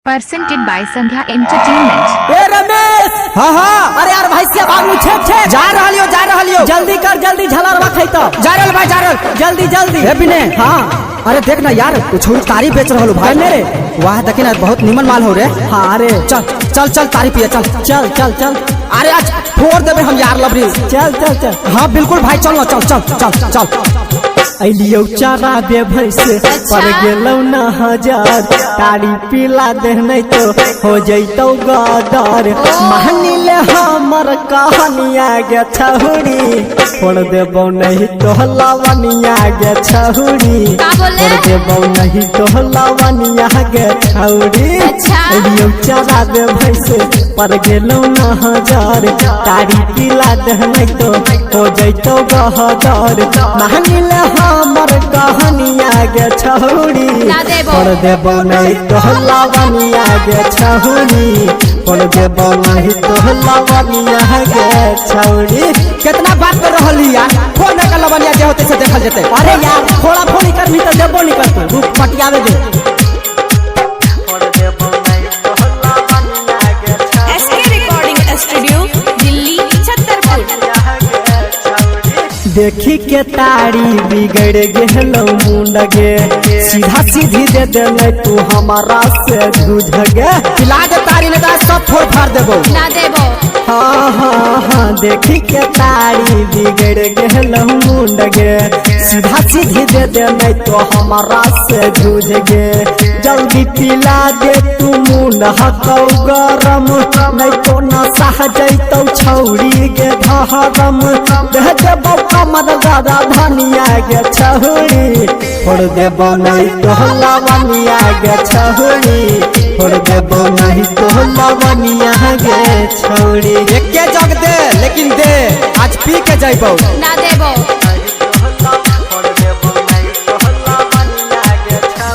Presented by Sandhya Entertainment। ए रमेश, हाँ हाँ, अरे यार भाई से बाबू छे जा रहा जल्दी कर, जल्दी झलरवा खाई तो जा रहल भाई, जा रहल जल्दी जल्दी। ए बिने, हाँ अरे देख ना यार, कुछ तारी बेच रहल भाई मेरे। वाह देखी ना, बहुत निमन माल हो रे। हाँ अरे चल चल चल तारी पिए, चल चल चल चल। अरे आज फोड़ देवे हम यार लबरी। चल चल चल, हाँ बिल्कुल भाई, चल चल चल चल चल। अलियो चारा दे भैंसे पर गेलौ न हजार, तारी पिला दे नहीं तो हो जैतौ गदर। मानिले हमर कहानिया गे छहुरी, छोड़ देबौ नहीं तो लवनिया गे छहुरी, छोड़ देबौ नहीं तो लवनिया गे छहुरी। अलियो चारा दे भैंसे पर गेलौ न हजार, तारी पिला दे नहीं तो हो जैतौ गदर। मानिले हमर कहानिया गे छहुरी, छोड़ देबौ नहीं तो लवनिया गे छहुरी, छोड़ देबौ नहीं तो लवनिया गे छहुरी। कितना बात कर रहली यार, फोन का लवनिया जे होते से देखल जेते। अरे यार थोड़ा फोन करनी तो देबो नहीं करतो, रुक पटियावे दे। छोड़ देबौ नहीं तो लवनिया गे छहुरी। SK recording studio Delhi 76। देखी के तारी बिगड़ गेलो मुंड गे, सीधा सीधी दे देले तू हमारा से जूझ गे। खिला दे तारी ने सब फोड़ फाड़ देबो ना देबो। हाँ हाँ हाँ, देखी के तारी बिगड़ गेलो मुंड गे, सीधा सीधी दे देले तो हमारा से जूझ गे। जल्दी पिला दे तू मुंड हकौ गरम, नहीं तो न सह जैतौ छौरी गे धहरम। दे देबौ कमर दादा धनिया गे छहुरी, छोड़ देबौ नहीं तो लवनिया गे छहुरी, छोड़ देबौ नहीं तो लवनिया गे छहुरी। एके जग दे लेकिन दे, आज पी के जइबौ ना देबो।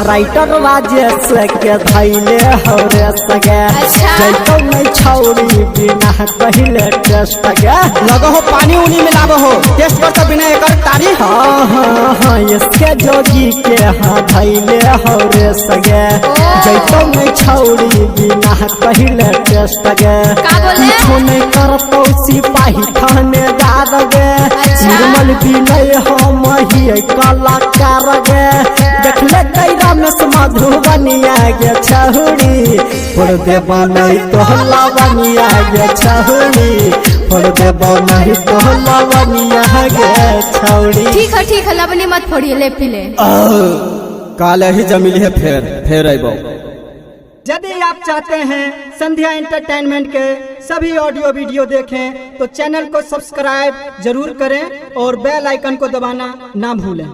राइटर राजेश के धैले हौरे सगे, जैतौ नहीं छौरी बिना पहले टेस्ट गे। लगो हो पानी उनी मिलाबो हो, टेस्ट कर तो बिना एकर तारी। हाँ हाँ हाँ, इसके जोगी के हाँ धैले हौरे सगे, जैतौ नहीं छौरी बिना पहले टेस्ट गे। कुछो नहीं करतौ सिपाही थानेदार गे, निर्मल विनय हम ही कलाकार गे। देखले कैरा में मधुबनिया गे छहुरी, छोड़ देबौ नहीं तो लवनिया गे छहुरी, छोड़ देबौ नहीं तो लवनिया गे छहुरी। ठीक है लवनी मत फोड़िए, ले पी ले। काले ही जमील है, फिर आइबौ। यदि आप चाहते हैं संध्या एंटरटेनमेंट के सभी ऑडियो वीडियो देखें तो चैनल को सब्सक्राइब जरूर करें और बेल आइकन को दबाना ना भूलें।